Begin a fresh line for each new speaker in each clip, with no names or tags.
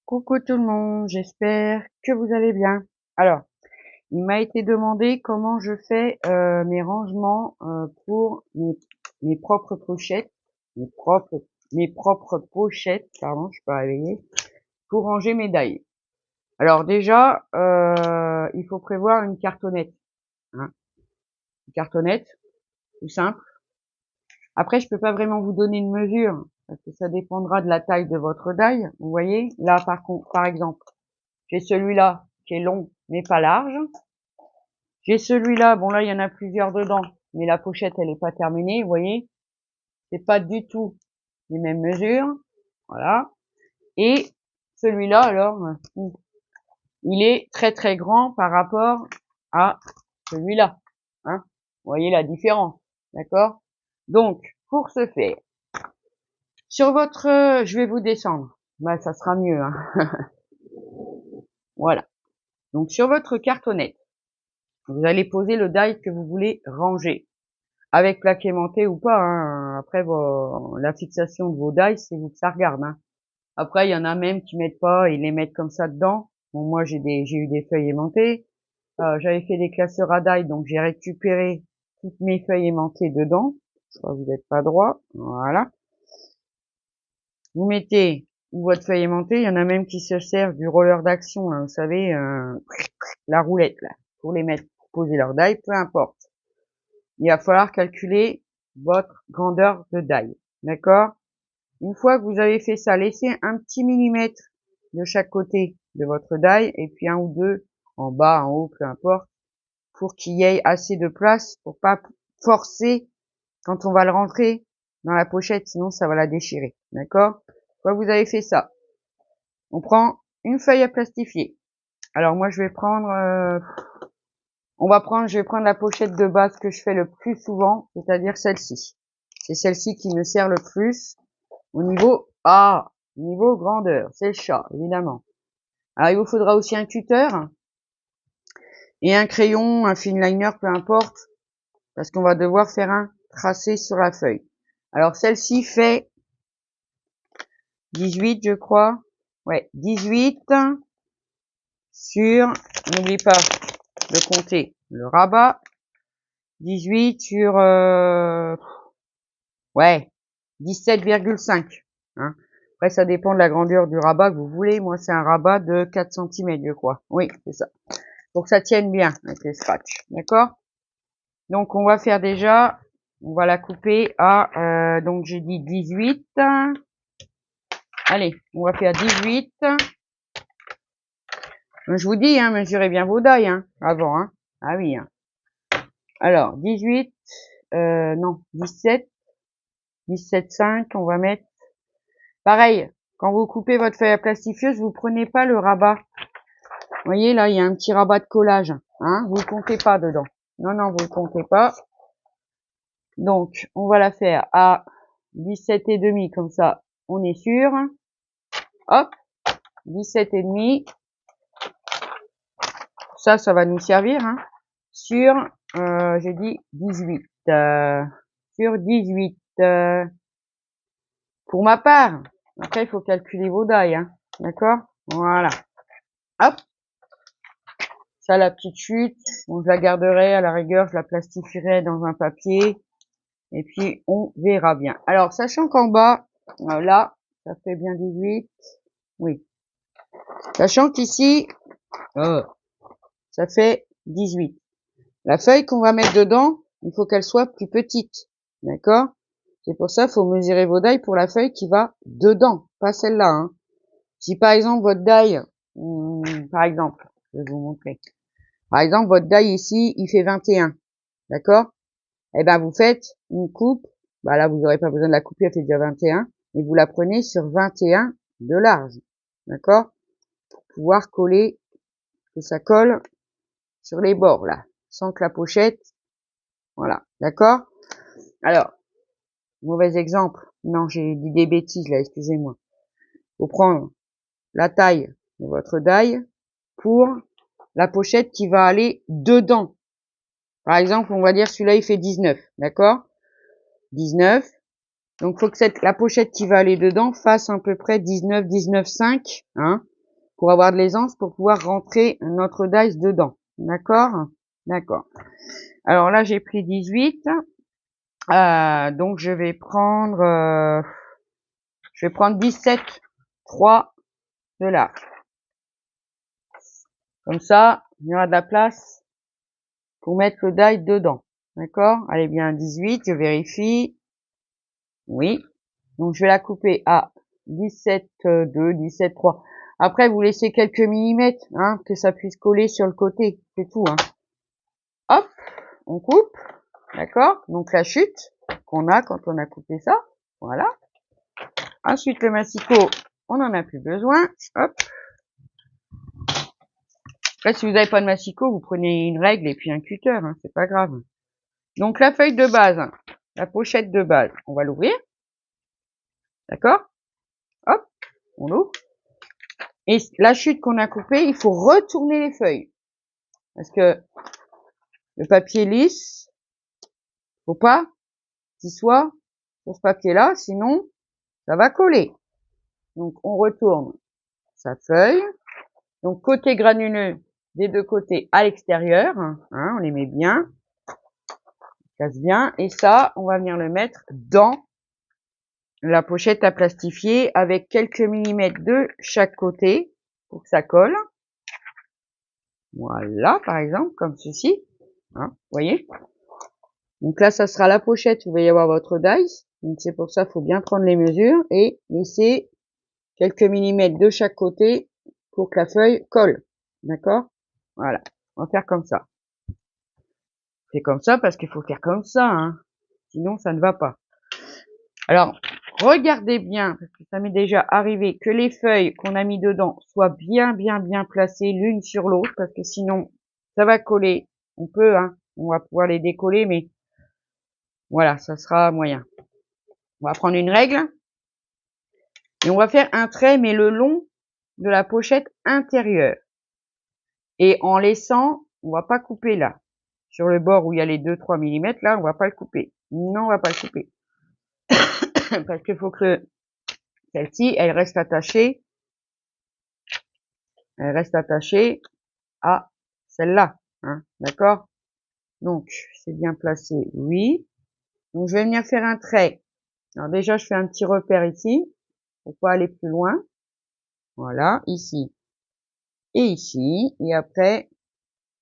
Coucou tout le monde, j'espère que vous allez bien. Alors, il m'a été demandé comment je fais mes rangements pour mes propres pochettes, mes propres, mes propres pochettes, pardon, je suis pas réveillée, pour ranger mes dailles. Alors déjà, il faut prévoir une cartonnette, hein, une cartonnette, tout simple. Après, je peux pas vraiment vous donner une mesure parce que ça dépendra de la taille de votre daille. Vous voyez, là par exemple. J'ai celui-là qui est long mais pas large. J'ai celui-là, bon là il y en a plusieurs dedans, mais la pochette elle est pas terminée, vous voyez. C'est pas du tout les mêmes mesures. Voilà. Et celui-là alors, il est très très grand par rapport à celui-là. Hein, vous voyez la différence. D'accord? Donc, pour ce faire, sur votre, je vais vous descendre. Bah ça sera mieux. Hein. Voilà. Donc sur votre cartonnette, vous allez poser le die que vous voulez ranger. Avec plaque aimantée ou pas, hein. Après, la fixation de vos die, c'est vous que ça regarde. Hein. Après, il y en a même qui mettent pas, ils les mettent comme ça dedans. Bon, moi, j'ai eu des feuilles aimantées. J'avais fait des classeurs à die, donc j'ai récupéré toutes mes feuilles aimantées dedans. Je crois que vous n'êtes pas droit. Voilà. Vous mettez votre feuille aimantée. Il y en a même qui se servent du roller d'action, là, vous savez, la roulette, là, pour les mettre, pour poser leur die, peu importe. Il va falloir calculer votre grandeur de die. D'accord? Une fois que vous avez fait ça, laissez un petit millimètre de chaque côté de votre die et puis un ou deux en bas, en haut, peu importe, pour qu'il y ait assez de place pour pas forcer quand on va le rentrer dans la pochette, sinon ça va la déchirer. D'accord? Une fois que vous avez fait ça, on prend une feuille à plastifier. Alors moi je vais prendre je vais prendre la pochette de base que je fais le plus souvent, c'est-à-dire celle-ci. C'est celle-ci qui me sert le plus au niveau grandeur. C'est le chat, évidemment. Alors, il vous faudra aussi un cutter et un crayon, un fineliner, peu importe, parce qu'on va devoir faire un tracé sur la feuille. Alors, celle-ci fait 18, je crois. Ouais, 18 sur, n'oublie pas de compter le rabat. 18 sur, ouais, 17,5. Hein. Après, ça dépend de la grandeur du rabat que vous voulez. Moi, c'est un rabat de 4 cm, je crois. Oui, c'est ça. Pour que ça tienne bien avec les scratchs. D'accord? Donc, on va faire déjà, on va la couper à, donc j'ai dit 18. Allez, on va faire 18. Je vous dis, hein, mesurez bien vos dailles, hein, avant, hein. Ah oui, hein. Alors, 18, non, 17, 17,5, on va mettre. Pareil, quand vous coupez votre feuille à plastifieuse, vous prenez pas le rabat. Vous voyez, là, il y a un petit rabat de collage, hein, vous le comptez pas dedans. Non, non, vous le comptez pas. Donc, on va la faire à 17,5, comme ça, on est sûr. Hop, 17,5. Ça va nous servir, hein, sur, j'ai dit 18. Sur 18. Pour ma part. Après, il faut calculer vos dailles, hein. D'accord? Voilà. Hop. Ça, la petite chute. Bon, je la garderai, à la rigueur, je la plastifierai dans un papier. Et puis, on verra bien. Alors, sachant qu'en bas, là, ça fait bien 18. Oui. Sachant qu'ici, ça fait 18. La feuille qu'on va mettre dedans, il faut qu'elle soit plus petite. D'accord? C'est pour ça, il faut mesurer vos dailles pour la feuille qui va dedans, pas celle-là. Hein. Si par exemple votre daille, par exemple, je vais vous montrer. Par exemple, votre daille ici, il fait 21. D'accord? Eh ben, vous faites une coupe. Bah là, vous n'aurez pas besoin de la couper, elle fait déjà 21. Et vous la prenez sur 21 de large. D'accord? Pour pouvoir coller, que ça colle sur les bords, là. Sans que la pochette, voilà. D'accord? Alors, mauvais exemple. Non, j'ai dit des bêtises, là, excusez-moi. Faut prendre la taille de votre daille pour la pochette qui va aller dedans. Par exemple, on va dire celui-là, il fait 19. D'accord? 19. Donc, faut que la pochette qui va aller dedans fasse à peu près 19, 19,5, hein. pour avoir de l'aisance, pour pouvoir rentrer notre dice dedans. D'accord? D'accord. Alors là, j'ai pris 18. Donc je vais prendre 17, 3 de large. Comme ça, il y aura de la place pour mettre le die dedans. D'accord? Allez bien, 18, je vérifie. Oui. Donc je vais la couper à 17, 2, 17, 3. Après, vous laissez quelques millimètres, hein, que ça puisse coller sur le côté. C'est tout, hein. Hop, on coupe. D'accord? Donc la chute qu'on a quand on a coupé ça. Voilà. Ensuite, le massicot, on n'en a plus besoin. Hop. Après, si vous n'avez pas de massicot, vous prenez une règle et puis un cutter, hein, c'est pas grave. Donc la feuille de base, la pochette de base, on va l'ouvrir. D'accord? Hop, on l'ouvre. Et la chute qu'on a coupée, il faut retourner les feuilles. Parce que le papier lisse, faut pas qu'il soit sur ce papier-là, sinon ça va coller. Donc on retourne sa feuille. Donc côté granuleux des deux côtés à l'extérieur, hein, on les met bien, casse bien. Et ça, on va venir le mettre dans la pochette à plastifier avec quelques millimètres de chaque côté pour que ça colle. Voilà, par exemple, comme ceci. Hein, vous voyez? Donc là, ça sera la pochette où il va y avoir votre dice. Donc c'est pour ça qu'il faut bien prendre les mesures et laisser quelques millimètres de chaque côté pour que la feuille colle. D'accord? Voilà. On va faire comme ça. C'est comme ça parce qu'il faut faire comme ça, hein. Sinon, ça ne va pas. Alors, regardez bien, parce que ça m'est déjà arrivé, que les feuilles qu'on a mis dedans soient bien placées l'une sur l'autre, parce que sinon, ça va coller. On peut, hein, on va pouvoir les décoller, mais voilà, ça sera moyen. On va prendre une règle, et on va faire un trait, mais le long de la pochette intérieure. Et en laissant, on va pas couper là. Sur le bord où il y a les 2-3 mm, là, on va pas le couper. Non, on va pas le couper. Parce qu'il faut que celle-ci, elle reste attachée. Elle reste attachée à celle-là. Hein, d'accord? Donc, c'est bien placé, oui. Donc, je vais venir faire un trait. Alors déjà, je fais un petit repère ici, pour pas aller plus loin. Voilà, ici et ici. Et après,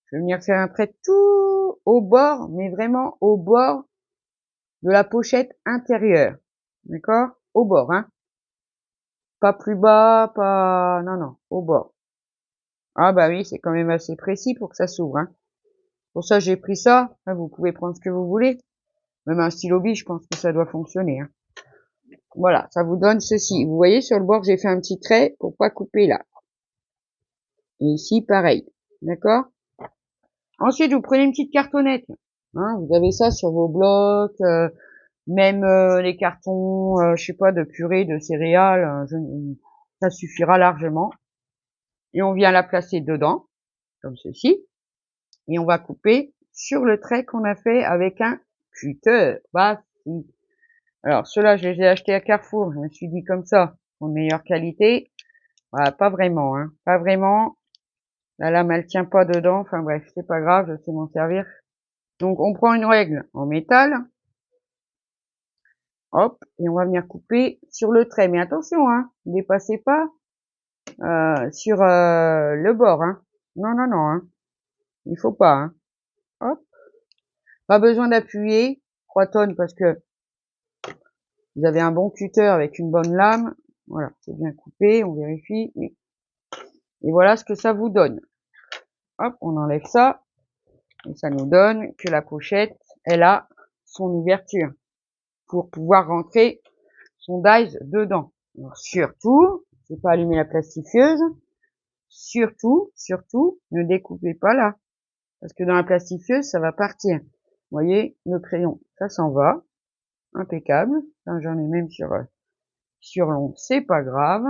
je vais venir faire un trait tout au bord, mais vraiment au bord de la pochette intérieure. D'accord? Au bord, hein. Pas plus bas, pas... Non, non, au bord. Ah bah oui, c'est quand même assez précis pour que ça s'ouvre, hein. Pour ça, j'ai pris ça. Là, vous pouvez prendre ce que vous voulez. Même un stylo bille, je pense que ça doit fonctionner, hein. Voilà, ça vous donne ceci. Vous voyez, sur le bord, j'ai fait un petit trait pour pas couper là. Et ici, pareil. D'accord? Ensuite, vous prenez une petite cartonnette. Hein, vous avez ça sur vos blocs, même les cartons, je sais pas, de purée, de céréales, ça suffira largement. Et on vient la placer dedans, comme ceci. Et on va couper sur le trait qu'on a fait avec un cutter. Voici. Alors, ceux-là, je les ai achetés à Carrefour. Je me suis dit comme ça, en meilleure qualité. Voilà, pas vraiment, hein. Pas vraiment. La lame, elle tient pas dedans. Enfin bref, c'est pas grave, je sais m'en servir. Donc, on prend une règle en métal. Hop, et on va venir couper sur le trait. Mais attention, hein, ne dépassez pas sur le bord, hein. Non, non, non, hein. Il faut pas, hein. Hop. Pas besoin d'appuyer 3 tonnes parce que vous avez un bon cutter avec une bonne lame. Voilà, c'est bien coupé, on vérifie. Et voilà ce que ça vous donne. Hop, on enlève ça. Et ça nous donne que la pochette, elle a son ouverture pour pouvoir rentrer son dies dedans. Alors, surtout, c'est pas allumer la plastifieuse. Surtout, ne découpez pas là. Parce que dans la plastifieuse, ça va partir. Vous voyez, le crayon, ça s'en va. Impeccable. J'en ai même sur long, c'est pas grave.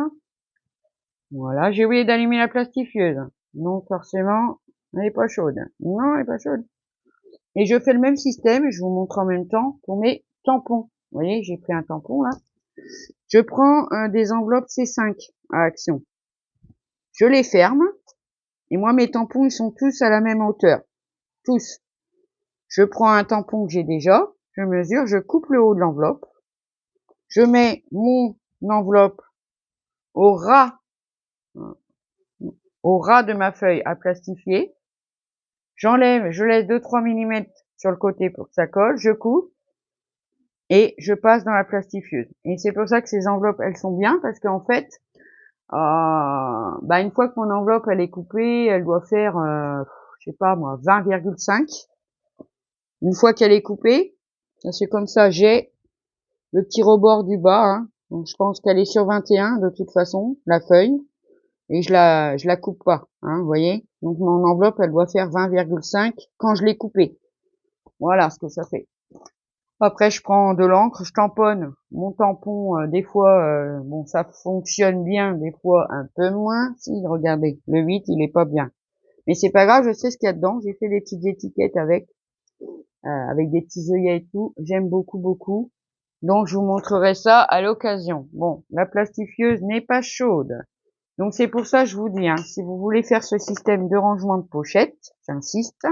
Voilà, j'ai oublié d'allumer la plastifieuse. Non, forcément, elle n'est pas chaude. Non, elle n'est pas chaude. Et je fais le même système, je vous montre en même temps pour mes tampons. Vous voyez, j'ai pris un tampon là. Je prends des enveloppes C5 à action. Je les ferme. Et moi, mes tampons, ils sont tous à la même hauteur. Tous. Je prends un tampon que j'ai déjà, je mesure, je coupe le haut de l'enveloppe. Je mets mon enveloppe au ras de ma feuille à plastifier. J'enlève, je laisse 2-3 mm sur le côté pour que ça colle. Je coupe. Et je passe dans la plastifieuse. Et c'est pour ça que ces enveloppes, elles sont bien, parce qu'en fait, une fois que mon enveloppe, elle est coupée, elle doit faire, je sais pas moi, 20,5. Une fois qu'elle est coupée, c'est comme ça, j'ai le petit rebord du bas, hein. Donc je pense qu'elle est sur 21 de toute façon, la feuille, et je la coupe pas, hein, vous voyez. Donc mon enveloppe, elle doit faire 20,5 quand je l'ai coupée. Voilà ce que ça fait. Après, je prends de l'encre, je tamponne mon tampon. Des fois, bon, ça fonctionne bien, des fois un peu moins. Si, regardez, le 8, il est pas bien. Mais c'est pas grave, je sais ce qu'il y a dedans. J'ai fait des petites étiquettes avec des petits œillets et tout. J'aime beaucoup, beaucoup. Donc, je vous montrerai ça à l'occasion. Bon, la plastifieuse n'est pas chaude. Donc, c'est pour ça que je vous dis, hein, si vous voulez faire ce système de rangement de pochette, j'insiste,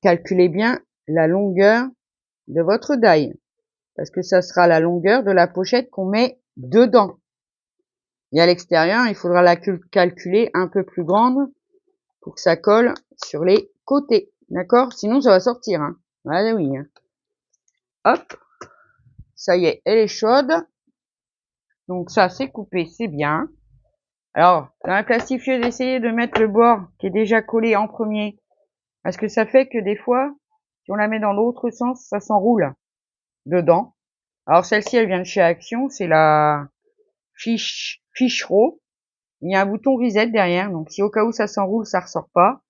calculez bien la longueur de votre die, parce que ça sera la longueur de la pochette qu'on met dedans. Et à l'extérieur, il faudra la calculer un peu plus grande pour que ça colle sur les côtés. D'accord? Sinon, ça va sortir. Hein. Allez, oui. Hein. Hop. Ça y est, elle est chaude. Donc ça, c'est coupé, c'est bien. Alors, dans la plastifieuse, essayez de mettre le bord qui est déjà collé en premier. Parce que ça fait que des fois, si on la met dans l'autre sens, ça s'enroule dedans. Alors celle-ci, elle vient de chez Action. C'est la Fichero. Il y a un bouton reset derrière. Donc si au cas où ça s'enroule, ça ressort pas.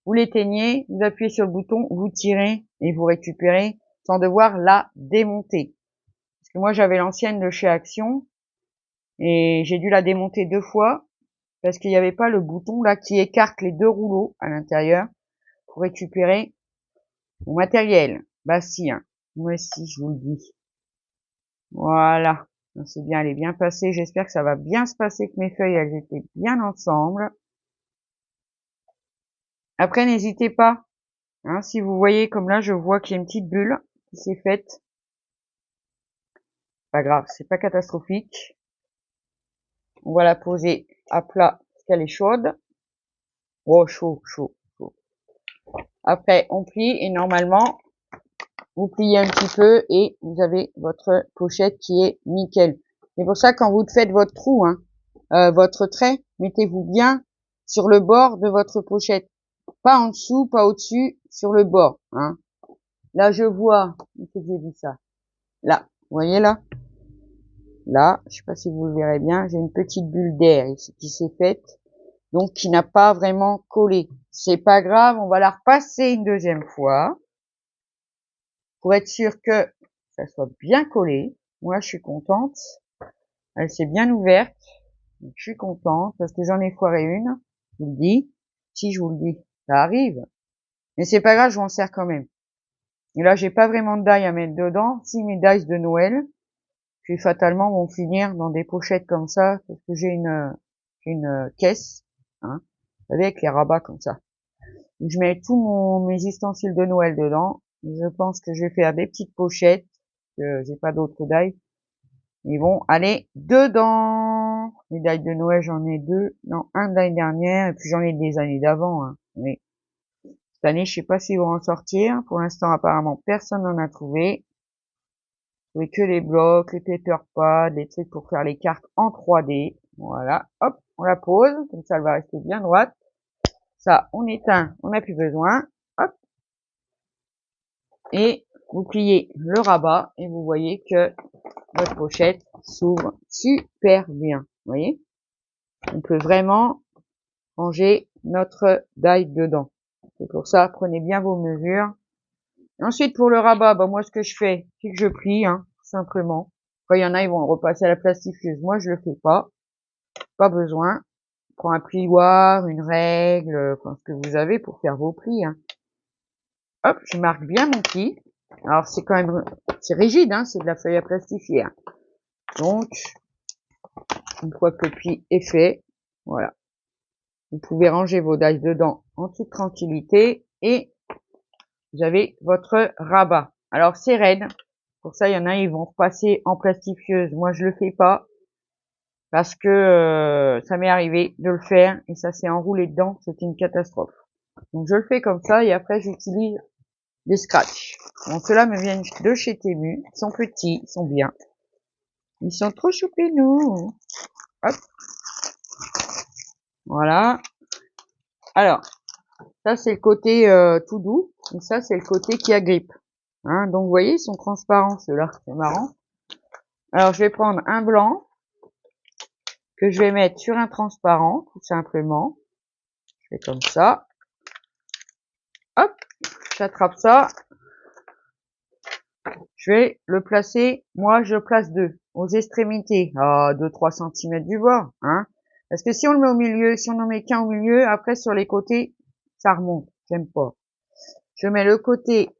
Vous l'éteignez, vous appuyez sur le bouton, vous tirez et vous récupérez sans devoir la démonter. Parce que moi, j'avais l'ancienne de chez Action. Et j'ai dû la démonter 2 fois. Parce qu'il n'y avait pas le bouton là qui écarte les 2 rouleaux à l'intérieur pour récupérer mon matériel. Bah si, hein. Moi si, je vous le dis. Voilà. C'est bien, elle est bien passée. J'espère que ça va bien se passer, que mes feuilles, elles étaient bien ensemble. Après, n'hésitez pas. Hein, si vous voyez, comme là, je vois qu'il y a une petite bulle qui s'est faite. Pas grave, c'est pas catastrophique. On va la poser à plat parce qu'elle est chaude. Oh, chaud, chaud, chaud. Après, on plie et normalement, vous pliez un petit peu et vous avez votre pochette qui est nickel. C'est pour ça quand vous faites votre trou, hein, votre trait, mettez-vous bien sur le bord de votre pochette. Pas en dessous, pas au-dessus, sur le bord. Hein. Là, je vois, où que j'ai vu ça? Là, vous voyez là? Là, je sais pas si vous le verrez bien, j'ai une petite bulle d'air ici qui s'est faite, donc qui n'a pas vraiment collé. C'est pas grave, on va la repasser une deuxième fois pour être sûr que ça soit bien collé. Moi, je suis contente. Elle s'est bien ouverte. Donc, je suis contente parce que j'en ai foiré une. Je vous le dis. Si je vous le dis, ça arrive. Mais c'est pas grave, je m'en sers quand même. Et là, j'ai pas vraiment de die à mettre dedans. Si mes dies de Noël, qui fatalement vont finir dans des pochettes comme ça, parce que j'ai une caisse, hein, avec les rabats comme ça. Donc, je mets tous mes ustensiles de Noël dedans. Je pense que je vais faire des petites pochettes, que j'ai pas d'autres die. Ils vont aller dedans. Les die de Noël, j'en ai 2. Non, un de l'année dernière, et puis j'en ai des années d'avant. Hein. Mais cette année, je sais pas s'ils vont en sortir. Pour l'instant, apparemment, personne n'en a trouvé. Trouvé que les blocs, les paper pads, les trucs pour faire les cartes en 3D. Voilà. Hop, on la pose. Comme ça, elle va rester bien droite. Ça, on éteint. On n'a plus besoin. Hop. Et vous pliez le rabat et vous voyez que votre pochette s'ouvre super bien. Vous voyez? On peut vraiment ranger notre die dedans. C'est pour ça, prenez bien vos mesures. Ensuite, pour le rabat, moi, ce que je fais, c'est que je plie, hein, simplement. Quand il y en a, ils vont le repasser à la plastifieuse. Moi, je le fais pas. Pas besoin. Je prends un plioir, une règle, enfin, ce que vous avez pour faire vos plis, hein. Hop, je marque bien mon pli. Alors, c'est quand même, c'est rigide, hein, c'est de la feuille à plastifier. Hein. Donc, une fois que le pli est fait, Voilà. Vous pouvez ranger vos dies dedans en toute tranquillité et vous avez votre rabat. Alors c'est raide. Pour ça, il y en a, ils vont repasser en plastifieuse. Moi, je le fais pas parce que ça m'est arrivé de le faire et ça s'est enroulé dedans. C'était une catastrophe. Donc je le fais comme ça et après j'utilise des scratchs. Bon, ceux-là me viennent de chez Temu. Ils sont petits, ils sont bien. Ils sont trop choupinous. Hop. Voilà. Alors, ça c'est le côté tout doux. Et ça c'est le côté qui agrippe. Hein, donc vous voyez, ils sont transparents ceux-là. C'est marrant. Alors je vais prendre un blanc que je vais mettre sur un transparent, tout simplement. Je fais comme ça. Hop, j'attrape ça. Je vais le placer, moi je place deux, aux extrémités, à 2-3 cm du bord, hein. Parce que si on le met au milieu, si on en met qu'un au milieu, après sur les côtés, ça remonte, j'aime pas. Je mets le côté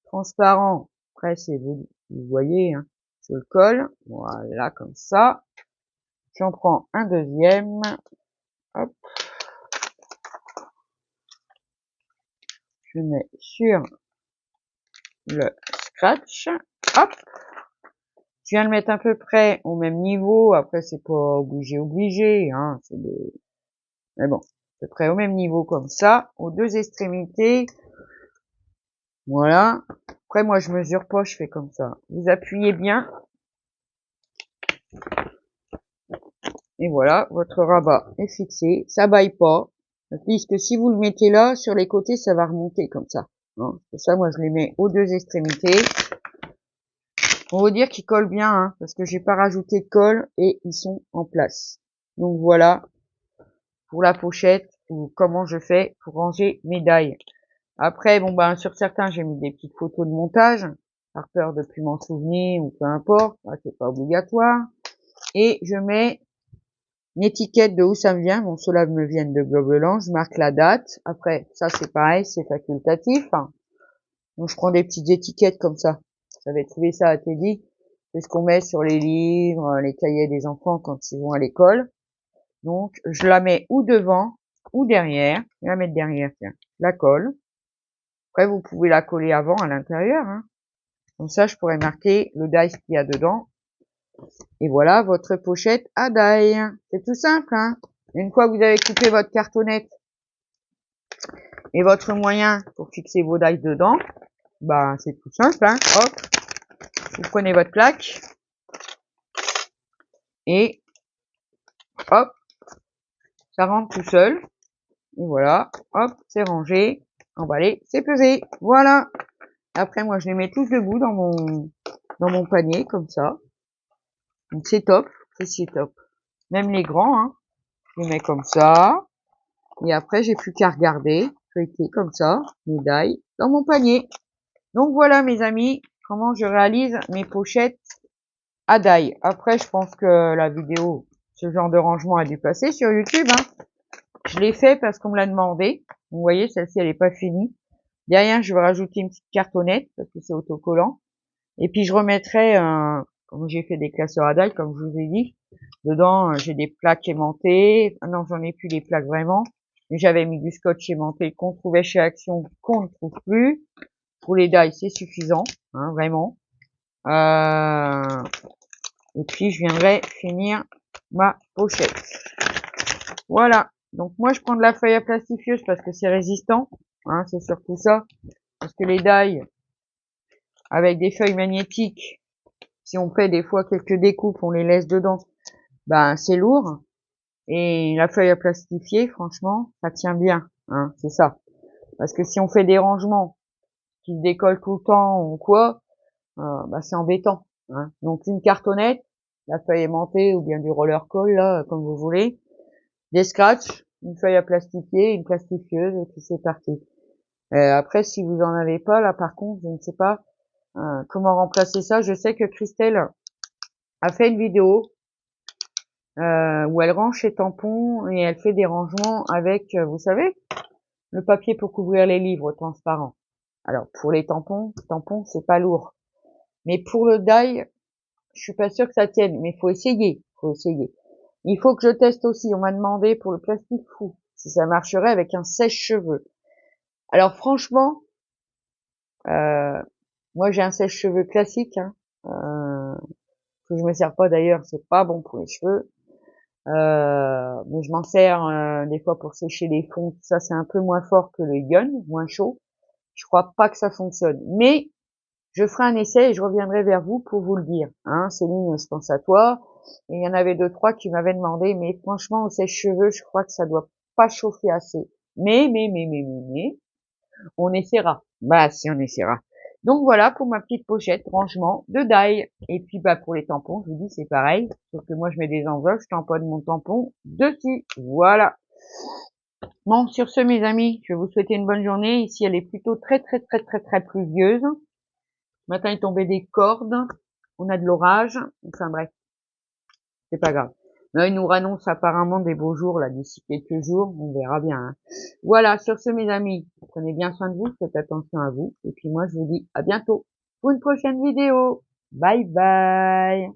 transparent, après c'est vous voyez, hein, je le colle, voilà, comme ça. J'en prends un deuxième, hop. Je mets sur le scratch, hop. Je viens le mettre à peu près au même niveau. Après, c'est pas obligé, hein. Mais bon, à peu près au même niveau comme ça, aux deux extrémités. Voilà. Après, moi, je mesure pas, je fais comme ça. Vous appuyez bien. Et voilà, votre rabat est fixé. Ça baille pas. Puisque si vous le mettez là, sur les côtés, ça va remonter comme ça. Hein. Pour ça, moi, je les mets aux deux extrémités. On va dire qu'ils collent bien, hein, parce que j'ai pas rajouté de colle et ils sont en place. Donc voilà pour la pochette ou comment je fais pour ranger mes dies. Après, bon ben sur certains j'ai mis des petites photos de montage par peur de plus m'en souvenir ou peu importe, c'est pas obligatoire. Et je mets une étiquette de où ça me vient. Bon, ceux-là me viennent de Globeland. Je marque la date. Après, ça c'est pareil, c'est facultatif. Donc je prends des petites étiquettes comme ça. J'avais trouvé ça à Teddy. C'est ce qu'on met sur les livres, les cahiers des enfants quand ils vont à l'école. Donc je la mets ou devant ou derrière. Je vais la mettre derrière, tiens. Je la colle. Après, vous pouvez la coller avant à l'intérieur. Hein. Comme ça, je pourrais marquer le dice qu'il y a dedans. Et voilà votre pochette à die. C'est tout simple. Hein. Une fois que vous avez coupé votre cartonnette et votre moyen pour fixer vos dice dedans, bah c'est tout simple. Hein. Hop, vous prenez votre plaque et hop, ça rentre tout seul. Et voilà, hop, c'est rangé, emballé, c'est pesé. Voilà. Après, moi, je les mets tous debout dans mon panier, comme ça. Donc, c'est top. C'est top. Même les grands, hein. Je les mets comme ça. Et après, j'ai plus qu'à regarder, feuilleter comme ça, mes die dans mon panier. Donc, voilà, mes amis, comment je réalise mes pochettes à die. Après, je pense que la vidéo, ce genre de rangement a dû passer sur YouTube, hein. Je l'ai fait parce qu'on me l'a demandé. Vous voyez, celle-ci, elle est pas finie. Derrière, je vais rajouter une petite cartonnette parce que c'est autocollant. Et puis, je remettrai, comme j'ai fait des classeurs à die, comme je vous ai dit. Dedans, j'ai des plaques aimantées. Ah non, j'en ai plus les plaques vraiment. Mais j'avais mis du scotch aimanté qu'on trouvait chez Action, qu'on ne trouve plus. Pour les die, c'est suffisant, hein, vraiment. Et puis, je viendrai finir ma pochette. Voilà. Donc, moi, je prends de la feuille à plastifieuse parce que c'est résistant. Hein, c'est surtout ça. Parce que les die, avec des feuilles magnétiques, si on fait des fois quelques découpes, on les laisse dedans, ben, c'est lourd. Et la feuille à plastifier, franchement, ça tient bien. Hein, c'est ça. Parce que si on fait des rangements qui se décollent tout le temps ou quoi, bah, c'est embêtant. Hein. Donc, une cartonnette, la feuille aimantée ou bien du roller coll, là, comme vous voulez, des scratchs, une feuille à plastifier, une plastifieuse, et puis c'est parti. Après, si vous en avez pas, là, par contre, je ne sais pas comment remplacer ça. Je sais que Christelle a fait une vidéo où elle range ses tampons et elle fait des rangements avec, vous savez, le papier pour couvrir les livres transparent. Alors, pour les tampons, c'est pas lourd. Mais pour le die, je suis pas sûre que ça tienne, mais faut essayer, faut essayer. Il faut que je teste aussi. On m'a demandé pour le plastique fou si ça marcherait avec un sèche-cheveux. Alors franchement, moi j'ai un sèche-cheveux classique, hein, que je me sers pas d'ailleurs, c'est pas bon pour les cheveux. Mais je m'en sers des fois pour sécher les fonds. Tout ça, c'est un peu moins fort que le Gun, moins chaud. Je crois pas que ça fonctionne. Mais je ferai un essai et je reviendrai vers vous pour vous le dire. Hein, Céline, je pense à toi. Et il y en avait 2, 3 qui m'avaient demandé, mais franchement, au sèche-cheveux, je crois que ça doit pas chauffer assez. Mais, on essaiera. Bah, si, on essaiera. Donc voilà pour ma petite pochette rangement de die. Et puis bah pour les tampons, je vous dis c'est pareil, sauf que moi je mets des enveloppes, je tamponne mon tampon dessus. Voilà. Bon, sur ce mes amis, je vais vous souhaiter une bonne journée. Ici elle est plutôt très pluvieuse. Ce matin il tombait des cordes, on a de l'orage, enfin bref, c'est pas grave. Mais il nous annonce apparemment des beaux jours là d'ici quelques jours, on verra bien. Hein. Voilà, sur ce mes amis, prenez bien soin de vous, faites attention à vous, et puis moi je vous dis à bientôt pour une prochaine vidéo. Bye bye.